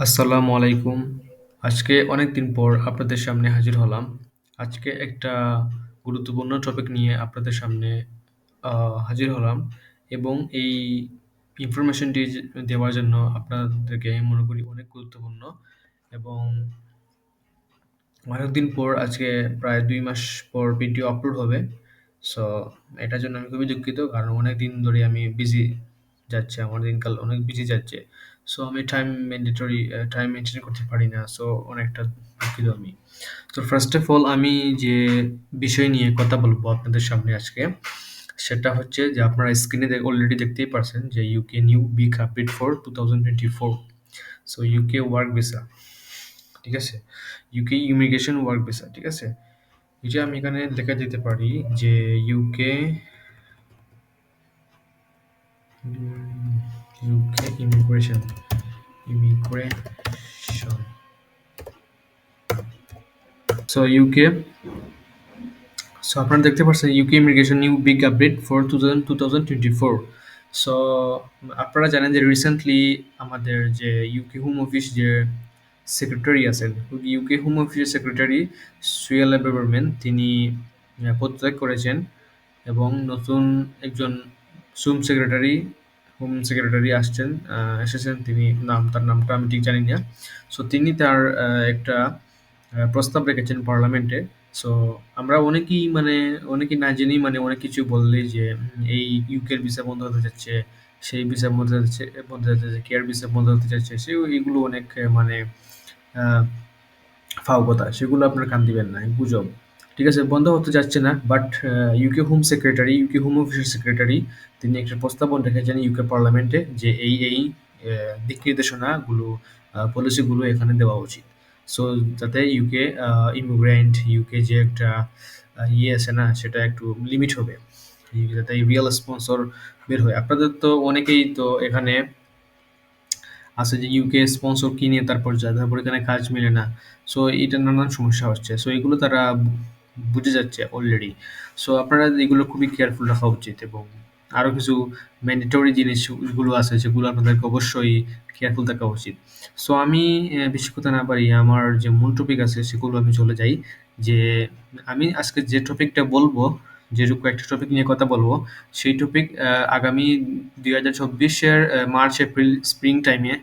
আসসালামু আলাইকুম। আজকে অনেকদিন পর আপনাদের সামনে হাজির হলাম। আজকে একটা গুরুত্বপূর্ণ টপিক নিয়ে আপনাদের সামনে আ হাজির হলাম এবং এই ইনফরমেশনটি দেওয়ার জন্য আপনাদেরকে আমি মনে করি অনেক গুরুত্বপূর্ণ এবং অনেকদিন পর আজকে প্রায় ২ মাস পর ভিডিও আপলোড হবে। সো এটার জন্য আমি খুবই দুঃখিত। কারণ অনেকদিন ধরে আমি বিজি যাচ্ছে। আমার দিনকাল অনেক বিজি যাচ্ছে। সো আমি টাইম মেইনটেইন করতে পারি না। সো অনেকটা দুঃখিত আমি। তো ফার্স্ট অফ অল আমি যে বিষয় নিয়ে কথা বলবো আপনাদের সামনে আজকে, সেটা হচ্ছে যে আপনারা স্ক্রিনে অলরেডি দেখতেই পারছেন যে UK new big update for 2024। So UK work visa, ঠিক আছে? ইউকে ইমিগ্রেশন ওয়ার্ক ভিসা, ঠিক আছে? এই যে আমি এখানে লেখা দিতে পারি যে UK UK immigration so UK so আপনারা দেখতে পাচ্ছেন UK immigration new big update for 2024। So আপনারা জানেন যে রিসেন্টলি আমাদের যে ইউকে হোম অফিস যে সেক্রেটারি আছেন, ইউকে হোম অফিসের সেক্রেটারি সুয়েলা বেবারম্যান, তিনি পদত্যাগ করেছেন এবং নতুন একজন হোম সেক্রেটারি এসেছেন। তিনি তার নামটা আমি ঠিক জানি না। সো তিনি তার একটা প্রস্তাব রেখেছেন পার্লামেন্টে। সো আমরা অনেকেই না জেনেই অনেক কিছু বললেই যে এই ইউকের ভিসা বন্ধ হতে যাচ্ছে, সেই ভিসা বন্ধ হতে যাচ্ছে, কেয়ার ভিসা বন্ধ হতে যাচ্ছে। এগুলো অনেক আহ, ফাও কথা, সেগুলো আপনারা কান দিবেন না, গুজব। ঠিক আছে, বন্ধ হতে যাচ্ছে না, বাট ইউকে হোম অফিসের সেক্রেটারি তিনি একটা প্রস্তাবন রেখেছেন ইউকে পার্লামেন্টে যে এই দিক নির্দেশনাগুলো, পলিসিগুলো এখানে দেওয়া উচিত। সো যাতে ইউকে যে একটা ইয়ে আছে না, সেটা একটু লিমিট হবে, যাতে রিয়েল স্পন্সর বের হয়। আপনাদের তো অনেকেই তো এখানে আছে যে ইউকে স্পন্সর কিনে তারপর যায়, তারপর এখানে কাজ মেলে না। সো এটা নানান সমস্যা হচ্ছে। সো এগুলো তারা বুঝে যাচ্ছে অলরেডি। সো আপনারা এগুলো খুবই কেয়ারফুল রাখা উচিত এবং আরো কিছু ম্যান্ডেটরি জিনিসগুলো আছে যেগুলো আপনাদেরকে অবশ্যই কেয়ারফুল থাকা উচিত। সো আমি বেশি কথা না বাড়িয়ে আমার যে মূল টপিক আছে সেগুলো আমি চলে যাই। যে আমি আজকে যে টপিকটা বলবো, যে কয়েকটা টপিক নিয়ে কথা বলবো, সেই টপিক আগামী 2024-এর মার্চ এপ্রিল স্প্রিং টাইমে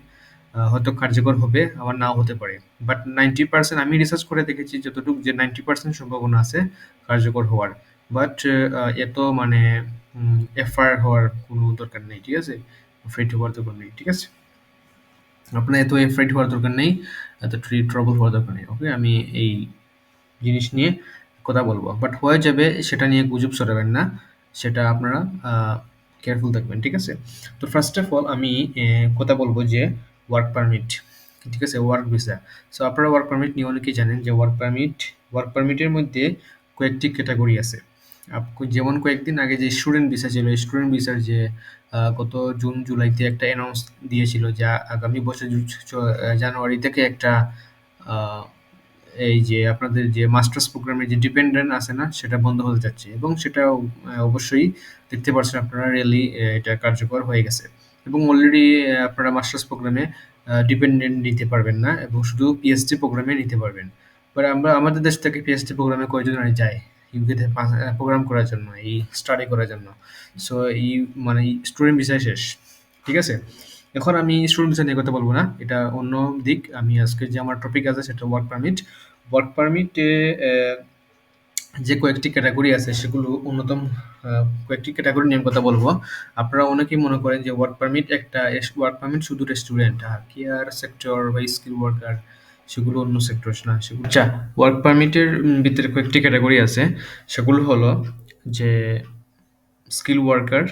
হয়তো কার্যকর হবে, আবার নাও হতে পারে। বাট 90% আমি রিসার্চ করে দেখেছি যতটুকু, যে 90% সম্ভাবনা আছে কার্যকর হওয়ার। বাট এত এফআইআর হওয়ার কোনো দরকার নেই, ঠিক আছে? এফআইআর হওয়ার দরকার নেই, ঠিক আছে? আপনার এত এফআইআর হওয়ার দরকার নেই, এত ট্রাবল হওয়ার দরকার নেই। ওকে, আমি এই জিনিস নিয়ে কথা বলবো, বাট হয়ে যাবে সেটা নিয়ে গুজব ছড়াবেন না, সেটা আপনারা কেয়ারফুল থাকবেন, ঠিক আছে? তো ফার্স্ট অফ অল আমি কথা বলবো যে ওয়ার্ক পারমিট, ঠিক আছে, ওয়ার্ক ভিসা। সো আপনারা ওয়ার্ক পারমিট নিয়ে অনেকেই জানেন যে ওয়ার্ক পারমিটের মধ্যে কয়েকটি ক্যাটাগরি আছে। যেমন কয়েকদিন আগে যে স্টুডেন্ট ভিসা ছিল, স্টুডেন্ট ভিসার যে গত জুন জুলাইতে একটা অ্যানাউন্স দিয়েছিল যা আগামী বছর জানুয়ারি থেকে একটা আহ, এই যে আপনাদের যে মাস্টার্স প্রোগ্রামের যে ডিপেন্ডেন্ট আছে না, সেটা বন্ধ হতে যাচ্ছে এবং সেটা অবশ্যই দেখতে পাচ্ছেন আপনারা রিয়েলি এটা কার্যকর হয়ে গেছে এবং অলরেডি আপনারা মাস্টার্স প্রোগ্রামে ডিপেন্ডেন্ট নিতে পারবেন না এবং শুধু পিএইচডি প্রোগ্রামে নিতে পারবেন। বাট আমাদের দেশ থেকে পিএইচডি প্রোগ্রামে কয়জন আর যায় ইউকেতে প্রোগ্রাম করার জন্য, এই স্টাডি করার জন্য? সো এই স্টুডেন্ট ভিসা শেষ, ঠিক আছে? এখন আমি স্টুডেন্ট ভিসা নিয়ে কথা বলবো না, এটা অন্য দিক। আমি আজকে যে আমার টপিক আছে সেটা ওয়ার্ক পারমিটে যে কয়েকটি ক্যাটাগরি আছে সেগুলো অন্যতম। কয়েকটি ক্যাটাগরি নিয়ে কথা বলবো। আপনারা অনেকেই মনে করেন যে ওয়ার্ক পারমিট শুধু রেস্টুরেন্ট আর কেয়ার সেক্টর বা স্কিল ওয়ার্কার, সেগুলো অন্য সেক্টর না, সেগুলো আচ্ছা। ওয়ার্ক পারমিটের ভিতরে কয়েকটি ক্যাটাগরি আছে, সেগুলো হলো যে স্কিল ওয়ার্কার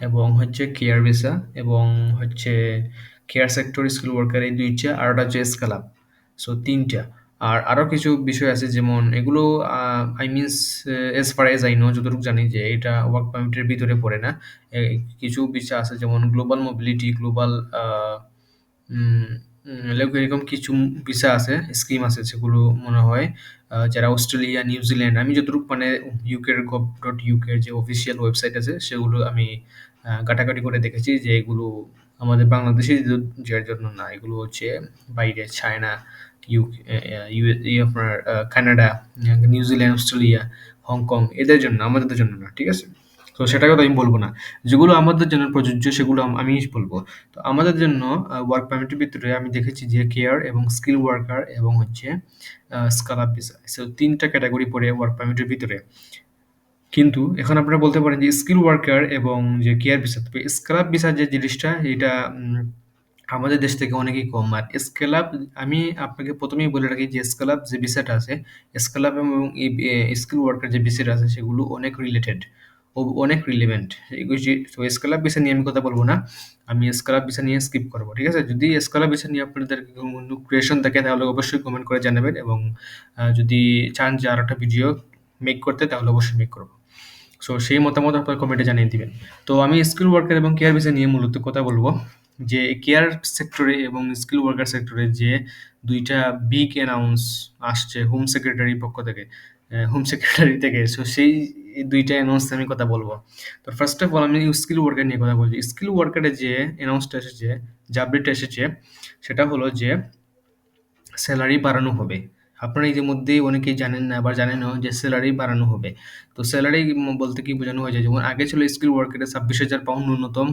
এবং হচ্ছে কেয়ার ভিসা এবং হচ্ছে কেয়ার সেক্টর, স্কিল ওয়ার্কার, এই ২ টা, আর ওটা হচ্ছে স্কেল-আপ। সো ৩ টা। আর আরো কিছু বিষয় আছে, যেমন এগুলো I means as far as I know, যতটুকু জানি যে এটা ওয়ার্ক পারমিটের ভিতরে পড়ে না। কিছু ভিসা আছে যেমন গ্লোবাল মোবিলিটি, গ্লোবাল উম এরকম কিছু ভিসা আছে, স্কিম আছে, যেগুলো মনে হয় যারা অস্ট্রেলিয়া, নিউজিল্যান্ড, আমি যতটুকু ইউকের gov.uk এর যে অফিসিয়াল ওয়েবসাইট আছে সেগুলো আমি ঘাটাঘাটি করে দেখেছি যে এগুলো আমাদের বাংলাদেশীদের জন্য না, এগুলো হচ্ছে বাইরে চায়না, আপনার কানাডা, নিউজিল্যান্ড, অস্ট্রেলিয়া, হংকং, এদের জন্য, আমাদের জন্য না, ঠিক আছে? তো সেটা কথা আমি বলবো না। যেগুলো আমাদের জন্য প্রযোজ্য সেগুলো আমি বলবো। তো আমাদের জন্য ওয়ার্ক পারমিটের ভিতরে আমি দেখেছি যে কেয়ার এবং স্কিল ওয়ার্কার এবং হচ্ছে স্কালাপ ভিসা, সো তিনটা ক্যাটাগরি পড়ে ওয়ার্ক পারমিটের ভিতরে। কিন্তু এখন আপনারা বলতে পারেন যে স্কিল ওয়ার্কার এবং যে কেয়ার ভিসা, তবে স্ক্রাব ভিসা যে জিনিসটা এটা আমাদের দেশ থেকে অনেকই কম। আর স্কেলাপ, আমি আপনাকে প্রথমেই বলে রাখি যে স্কেলাপ যে ভিসাটা আছে, স্কেলাপ এবং স্কিল ওয়ার্কার যে ভিসাটা আছে সেগুলো অনেক রিলেটেড ও অনেক রিলেভেন্ট। তো স্কেলাপ ভিসা নিয়ে আমি কথা বলবো না, আমি স্কেলাপ ভিসা নিয়ে স্কিপ করবো, ঠিক আছে? যদি স্কেলাপ ভিসা নিয়ে আপনাদের কোনো ক্রিয়েশন থাকে তাহলে অবশ্যই কমেন্ট করে জানাবেন, এবং যদি চান যে আর একটা ভিডিও মেক করতে তাহলে অবশ্যই মেক করবো। সো সেই মতামত আপনার কমেন্টে জানিয়ে দিবেন। তো আমি স্কিল ওয়ার্কার এবং কেয়ার ভিসা নিয়ে মূলত কথা বলবো, যে কেয়ার সেক্টরে এবং স্কিল ওয়ার্কার সেক্টরে যে দুইটা বিগ অ্যানাউন্স আসছে হোম সেক্রেটারির পক্ষ থেকে, হোম সেক্রেটারি থেকে, সো সেই দুইটা অ্যানাউন্স আমি কথা বলবো। তো ফার্স্ট অফ অল আমি স্কিল ওয়ার্কার নিয়ে কথা বলছি। স্কিল ওয়ার্কারে যে অ্যানাউন্সটা এসেছে, যে আপডেটটা এসেছে, সেটা হলো যে স্যালারি বাড়ানো হবে। আপনারা ইতিমধ্যেই অনেকেই জানেন না, আবার জানেনও যে স্যালারি বাড়ানো হবে। তো স্যালারি বলতে কি বোঝানো হয়েছে, যেমন আগে ছিল স্কিল ওয়ার্কারে 26,000 পাউন্ড ন্যূনতম,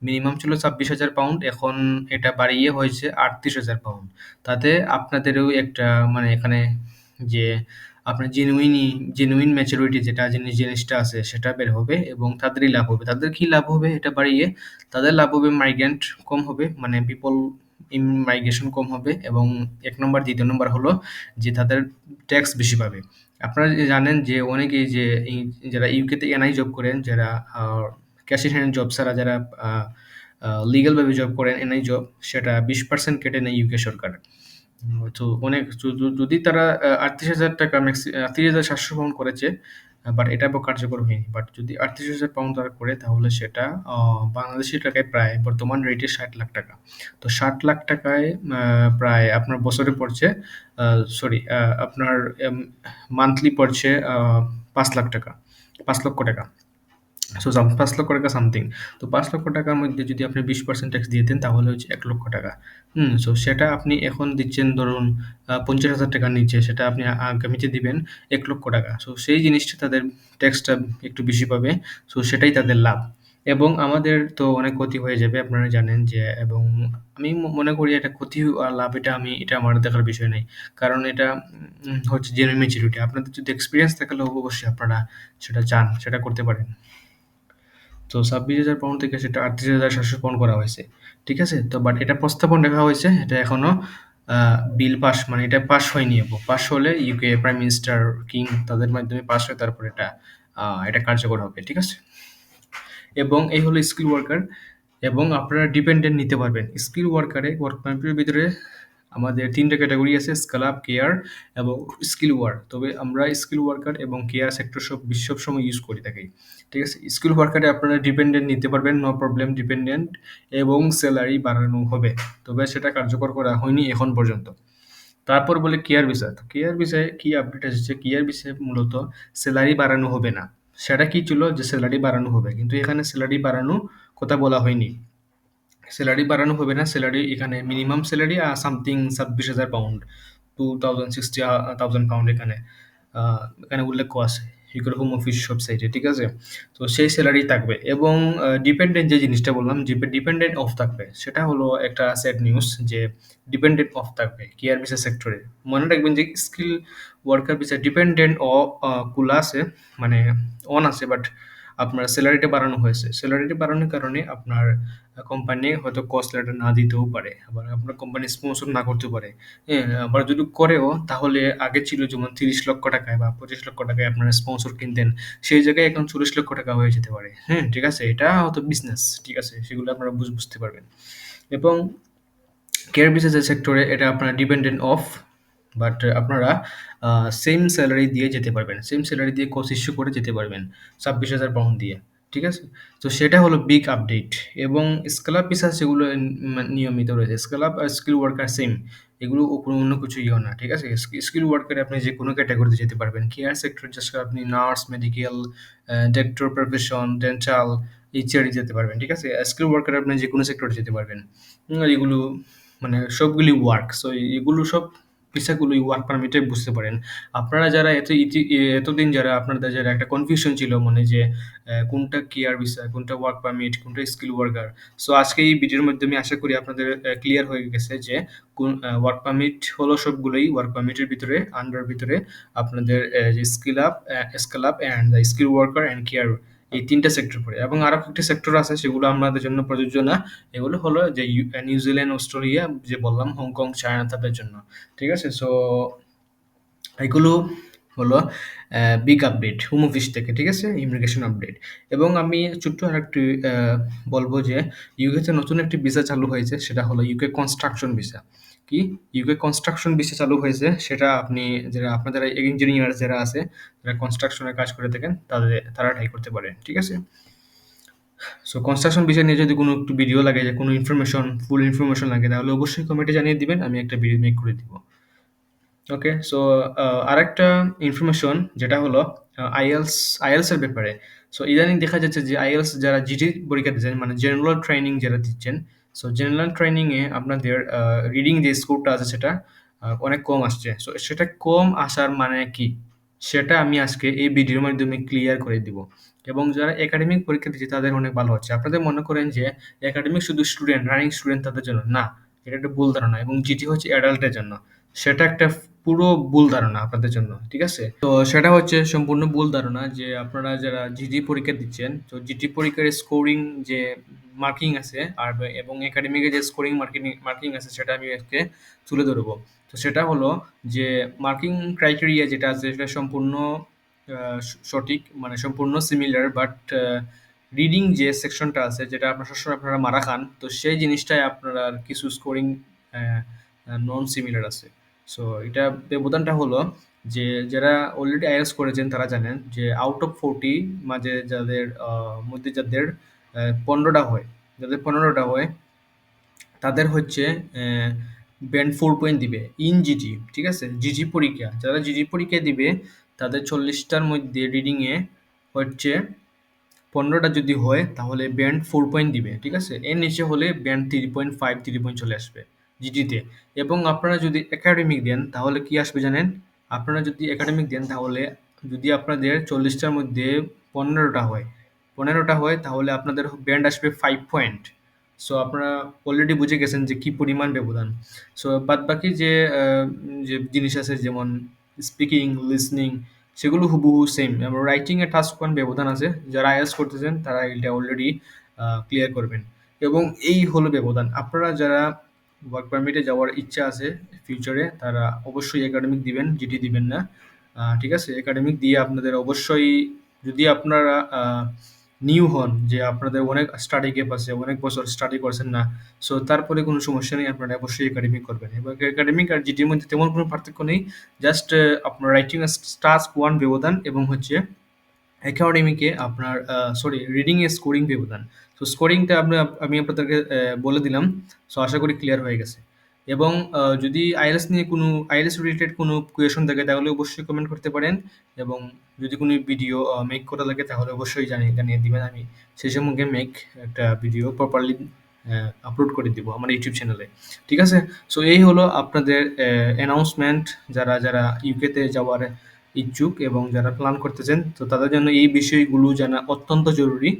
মিনিমাম ছিল 26,000 পাউন্ড, এখন এটা বাড়িয়ে হয়েছে 38,000 পাউন্ড। তাতে আপনাদেরও একটা মানে এখানে যে আপনার জেনুইন ম্যাচুরিটি যেটা জিনিসটা আছে সেটা বের হবে, এবং তাদেরই লাভ হবে। তাদের কি লাভ হবে এটা বাড়িয়ে? তাদের লাভ হবে মাইগ্রেন্ট কম হবে, মানে পিপল মাইগ্রেশন কম হবে, এবং ১ নম্বর। দ্বিতীয় নম্বর হলো যে তাদের ট্যাক্স বেশি পাবে। আপনারা জানেন যে অনেকেই যে যারা ইউকেতে এনআই জব করেন, যারা ক্যাশিয়ার হ্যান্ড জব ছাড়া যারা লিগ্যাল ভাবে জব করেন, এনআই জব, সেটা 20% কেটে নেয় ইউকে সরকার। তো অনেক যদি তারা ৩৮,০০০ টাকা, ৩৮,৭০০ পাউন্ড করেছে, বাট এটা কার্যকর হয়নি। বাট যদি ৩৮,০০০ পাউন্ড তারা করে তাহলে সেটা বাংলাদেশি টাকায় প্রায় বর্তমান রেটে ৬০ লাখ টাকা। তো ৬০ লাখ টাকায় প্রায় আপনার বছরে পড়ছে, সরি, আপনার মান্থলি পড়ছে ৫ লাখ টাকা, ৫ লক্ষ টাকা। সো ৫ লক্ষ টাকা সামথিং। তো ৫ লক্ষ টাকার মধ্যে যদি আপনি 20% ট্যাক্স দিয়ে দেন তাহলে হচ্ছে ১ লক্ষ টাকা। সো সেটা আপনি এখন দিচ্ছেন ধরুন ৫০,০০০ টাকার নিচে, সেটা আপনি আগামীতে দিবেন ১ লক্ষ টাকা। সো সেই জিনিসটা তাদের ট্যাক্সটা একটু বেশি পাবে। সো সেটাই তাদের লাভ। এবং আমাদের তো অনেক ক্ষতি হয়ে যাবে, আপনারা জানেন যে, এবং আমি মনে করি এটা ক্ষতি আর লাভ, এটা আমার দেখার বিষয় নাই। কারণ এটা হচ্ছে জেনুইন ম্যাচুরিটি। আপনাদের যদি এক্সপেরিয়েন্স থাকলে অবশ্যই আপনারা সেটা চান, সেটা করতে পারেন। তো 26,000 পাউন্ড থেকে সেটা 38,700 পাউন্ড করা হয়েছে। ঠিক আছে? তো বাট এটা প্রস্তাবন রাখা হয়েছে। এটা এখনো বিল পাস, মানে এটা পাস হয়নি এবং পাস হলে ইউকে প্রাইম মিনিস্টার, কিং তাদের মাধ্যমে পাস হয়, তারপর এটা কার্যকর হবে। ঠিক আছে? এবং এই হলো স্কিল ওয়ার্কার, এবং আপনারা ডিপেন্ডেন্ট নিতে পারবেন। স্কিল ওয়ার্কারে ওয়ার্ক পারমিটের ভিতরে আমাদের ৩ টা ক্যাটেগরি আছে, স্কালাপ, কেয়ার এবং স্কিল ওয়ার্ক। তবে আমরা স্কিল ওয়ার্কার এবং কেয়ার সেক্টর সবসময় ইউজ করে থাকি। ঠিক আছে? স্কিল ওয়ার্কারে আপনারা ডিপেন্ডেন্ট নিতে পারবেন, নো প্রবলেম, ডিপেন্ডেন্ট, এবং স্যালারি বাড়ানো হবে। তবে সেটা কার্যকর করা হয়নি এখন পর্যন্ত। তারপর বলে কেয়ার ভিসা। তো কেয়ার ভিসায় কি আপডেট এসেছে? কেয়ার ভিসায় মূলত স্যালারি বাড়ানো হবে না। সেটা কি ছিল যে স্যালারি বাড়ানো হবে। কিন্তু এখানে স্যালারি বাড়ানো কথা বলা হয়নি। স্যালারি বাড়ানো হবে না। স্যালারি এখানে minimum salary something 26,000 pound, 2,60,000 pound এখানে উল্লেখ আছে ইউকের হোম অফিস ওয়েবসাইটে। ঠিক আছে? তো সেই স্যালারি থাকবে, এবং ডিপেন্ডেন্ট যে জিনিসটা বললাম যে ডিপেন্ডেন্ট অফ থাকবে, সেটা হলো একটা স্যাড নিউজ যে ডিপেন্ডেন্ট অফ থাকবে কেয়ার ভিসা সেক্টরে। মনে রাখবেন যে স্কিল ওয়ার্কার ভিসা ডিপেন্ডেন্ট খোলা আছে, মানে অন আছে, বাট আপনার স্যালারিটা বাড়ানো হয়েছে। স্যালারিটা বাড়ানোর কারণে আপনার কোম্পানি হয়তো কস্ট লেটার না দিতেও পারে, আবার আপনার কোম্পানি স্পন্সর না করতে পারে। হ্যাঁ? আবার যদি করেও তাহলে আগে ছিল যেমন ৩০ লক্ষ টাকায় বা ২৫ লক্ষ টাকায় আপনারা স্পন্সর কিনতেন, সেই জায়গায় এখন ৪০ লক্ষ টাকা হয়ে যেতে পারে। হ্যাঁ? ঠিক আছে? এটা হয়তো বিজনেস। ঠিক আছে? সেগুলো আপনারা বুঝতে পারবেন। এবং কেয়ার বিজনেস সেক্টরে এটা আপনারা ডিপেন্ডেন্ট অফ, বাট আপনারা সেম স্যালারি দিয়ে যেতে পারবেন। সেম স্যালারি দিয়ে কোর্স ইস্যু করে যেতে পারবেন 26,000 পাউন্ড দিয়ে। ঠিক আছে? তো সেটা হলো বিগ আপডেট। এবং স্কেলাপ ভিসা যেগুলো নিয়মিত রয়েছে, স্কেলাপ আর স্কিল ওয়ার্কার সেম। এগুলো কোনো অন্য কিছু ইয়েও না। ঠিক আছে? স্কিল ওয়ার্কারে আপনি যে কোনো ক্যাটাগরিতে যেতে পারবেন। কেয়ার সেক্টর জাস্ট আপনি nurse, medical, doctor profession, dental, এইচআরই যেতে পারবেন, ঠিক আছে? স্কিল ওয়ার্কার আপনি যেকোনো সেক্টরে যেতে পারবেন। এগুলো মানে সবগুলি ওয়ার্ক। সো এগুলো সব ভিসাগুলোই ওয়ার্ক পারমিটে বুঝতে পারেন। আপনারা যারা এতদিন যারা আপনাদের যারা একটা কনফিউশন ছিল মনে যে কোনটা কেয়ার ভিসা, কোনটা ওয়ার্ক পারমিট, কোনটা স্কিল ওয়ার্কার। সো আজকে এই ভিডিওর মাধ্যমে আশা করি আপনাদের ক্লিয়ার হয়ে গেছে যে কোন ওয়ার্ক পারমিট হলো সবগুলোই ওয়ার্ক পারমিটের ভিতরে আন্ডার ভিতরে আপনাদের যে skill up and skill worker and care এই ৩ টা সেক্টর পড়ে এবং আরো কয়েকটি সেক্টর আছে সেগুলো আমাদের জন্য প্রযোজ্য না। এগুলো হলো যে নিউজিল্যান্ড, অস্ট্রেলিয়া যে বললাম, হংকং, চায়না তাদের জন্য। ঠিক আছে? সো এগুলো হলো বিগ আপডেট হোম অফিস থেকে, ঠিক আছে? Immigration update. এবং আমি ছোট্ট আরেকটি বলবো যে ইউকেতে নতুন একটি ভিসা চালু হয়েছে, সেটা হলো ইউকে কনস্ট্রাকশন ভিসা। কি? ইউকে কনস্ট্রাকশন ভিসা চালু হয়েছে, সেটা আপনি যারা আপনাদের ইঞ্জিনিয়ার যারা আছে, যারা কনস্ট্রাকশনের কাজ করে থাকেন তারা ট্রাই করতে পারে। ঠিক আছে? সো কনস্ট্রাকশন বিষয় নিয়ে যদি কোনো একটু ভিডিও লাগে, যে কোনো ইনফরমেশন, ফুল ইনফরমেশন লাগে, তাহলে অবশ্যই কমেন্টে জানিয়ে দিবেন। আমি একটা ভিডিও মেক করে দিব। ওকে, সো আরেকটা ইনফরমেশন যেটা হলো আইএলস এর ব্যাপারে। সো ইদানিং দেখা যাচ্ছে যে আইএলস যারা জিটি পরীক্ষা দিচ্ছেন, মানে জেনারেল ট্রেনিং যারা দিচ্ছেন, সো জেনারেল ট্রেনিং এ আপনাদের রিডিং যে স্কোরটা আছে সেটা অনেক কম আসছে। সো সেটা কম আসার মানে কি, সেটা আমি আজকে এই ভিডিওর মাধ্যমে ক্লিয়ার করে দিব। এবং যারা একাডেমিক পরীক্ষা দিচ্ছে তাদের অনেক ভালো হচ্ছে। আপনাদের মনে করেন যে একাডেমিক শুধু স্টুডেন্ট, রানিং স্টুডেন্ট তাদের জন্য না, এটা একটা ভুল ধারণা। এবং জিটি হচ্ছে অ্যাডাল্টের জন্য, সেটা একটা পুরো ভুল ধারণা আপনাদের জন্য। ঠিক আছে? তো সেটা হচ্ছে সম্পূর্ণ ভুল ধারণা যে আপনারা যারা জিডি পরীক্ষা দিচ্ছেন, তো জিডি পরীক্ষার স্কোরিং যে মার্কিং আছে আর এবং একাডেমিকে যে স্কোরিং মার্কিং আছে সেটা আমি আজকে তুলে ধরবো। তো সেটা হলো যে মার্কিং ক্রাইটেরিয়া যেটা আছে সেটা সম্পূর্ণ সঠিক, মানে সম্পূর্ণ সিমিলার, বাট রিডিং যে সেকশনটা আছে যেটা আপনার সবসময় আপনারা মারা খান, তো সেই জিনিসটাই আপনার কিছু স্কোরিং নন সিমিলার আছে। সো এটা ব্যবধানটা হলো যে যারা অলরেডি আইএলটিএস করেছেন তারা জানেন যে আউট অফ 40 মাঝে যাদের মধ্যে যাদের 15টা হয়, যাদের 15টা হয় তাদের হচ্ছে ব্যান্ড 4 পয়েন্ট দিবে ইন জিজি। ঠিক আছে? জিজি পরীক্ষা যারা জিজি পরীক্ষা দিবে তাদের 40টার মধ্যে রিডিংয়ে হচ্ছে 15টা যদি হয় তাহলে ব্যান্ড 4 পয়েন্ট দিবে। ঠিক আছে? এর নিচে হলে ব্যান্ড 3.5 3 পয়েন্ট চলে আসবে জিডিতে। এবং আপনারা যদি একাডেমিক দেন তাহলে কি আসবে জানেন? আপনারা যদি একাডেমিক দেন তাহলে যদি আপনাদের 40টার মধ্যে 15টা হয়, 15টা হয় তাহলে আপনাদের ব্যান্ড আসবে 5 পয়েন্ট। সো আপনারা অলরেডি বুঝে গেছেন যে কি পরিমাণ ব্যবধান। সো বাদবাকি যে জিনিস আছে যেমন স্পিকিং, লিসনিং, সেগুলো হুবহু সেম এবং রাইটিং এ টাস্ক ওয়ান ব্যবধান আছে। যারা আইএলটিএস করতেছেন তারা এটা অলরেডি ক্লিয়ার করবেন। এবং এই হলো ব্যবধান। আপনারা যারা ওয়ার্ক পারমিটে যাওয়ার ইচ্ছা আছে ফিউচারে, তারা অবশ্যই একাডেমিক দিবেন, জিটি দিবেন না। ঠিক আছে? একাডেমিক দিয়ে আপনাদের অবশ্যই, যদি আপনারা নিউ হন, যে আপনাদের অনেক স্টাডি গ্যাপ আছে, অনেক বছর স্টাডি করছেন না, সো তারপরে কোনো সমস্যা নেই, আপনারা অবশ্যই একাডেমিক করবেন। এবং একাডেমিক আর জিটির মধ্যে তেমন কোনো পার্থক্য নেই। জাস্ট আপনার রাইটিং টাস্ক ওয়ান ব্যবধান এবং হচ্ছে একাডেমিকে আপনার রিডিং এ স্কোরিং ব্যবধান। তো স্কোরিংটা আমি আপনাদেরকে বলে দিলাম। সো আশা করি ক্লিয়ার হয়ে গেছে। এবং যদি আইএলটিএস নিয়ে কোনো আইএলটিএস রিলেটেড কোনো কোয়েশন থাকে তাহলে অবশ্যই কমেন্ট করতে পারেন। এবং যদি কোনো ভিডিও মেক করা লাগে তাহলে অবশ্যই জানিয়ে দিবেন। আমি সেই সম্পর্কে একটা ভিডিও প্রপারলি আপলোড করে দিব আমার ইউটিউব চ্যানেলে। ঠিক আছে? সো এই হলো আপনাদের অ্যানাউন্সমেন্ট। যারা ইউকেতে যাওয়ার ইচ্ছুক এবং যারা প্ল্যান করতেছেন, তো তাদের জন্য এই বিষয়গুলো জানা অত্যন্ত জরুরি।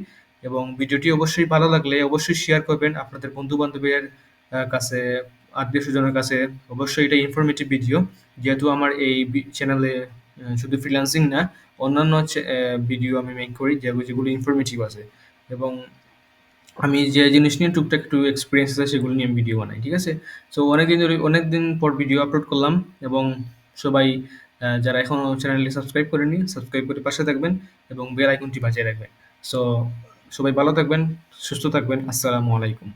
এবং ভিডিওটি অবশ্যই ভালো লাগলে অবশ্যই শেয়ার করবেন আপনাদের বন্ধু-বান্ধবের কাছে, আত্মীয়স্বজনের কাছে। অবশ্যই এটা ইনফরমেটিভ ভিডিও। যেহেতু আমার এই চ্যানেলে শুধু ফ্রিল্যান্সিং না, অন্যান্য ভিডিও আমি মেক করি যেগুলো ইনফরমেটিভ আছে। এবং আমি যে জিনিস নিয়ে টুকটাক একটু এক্সপেরিয়েন্স আছে সেগুলো নিয়ে আমি ভিডিও বানাই। ঠিক আছে? সো অনেকদিন পর ভিডিও আপলোড করলাম। এবং সবাই যারা এখনো চ্যানেলটি সাবস্ক্রাইব করেনি, সাবস্ক্রাইব করে পাশে থাকবেন এবং বেল আইকনটি বাজিয়ে রাখবেন। সো সবাই ভালো থাকবেন, সুস্থ থাকবেন। আসসালামু আলাইকুম।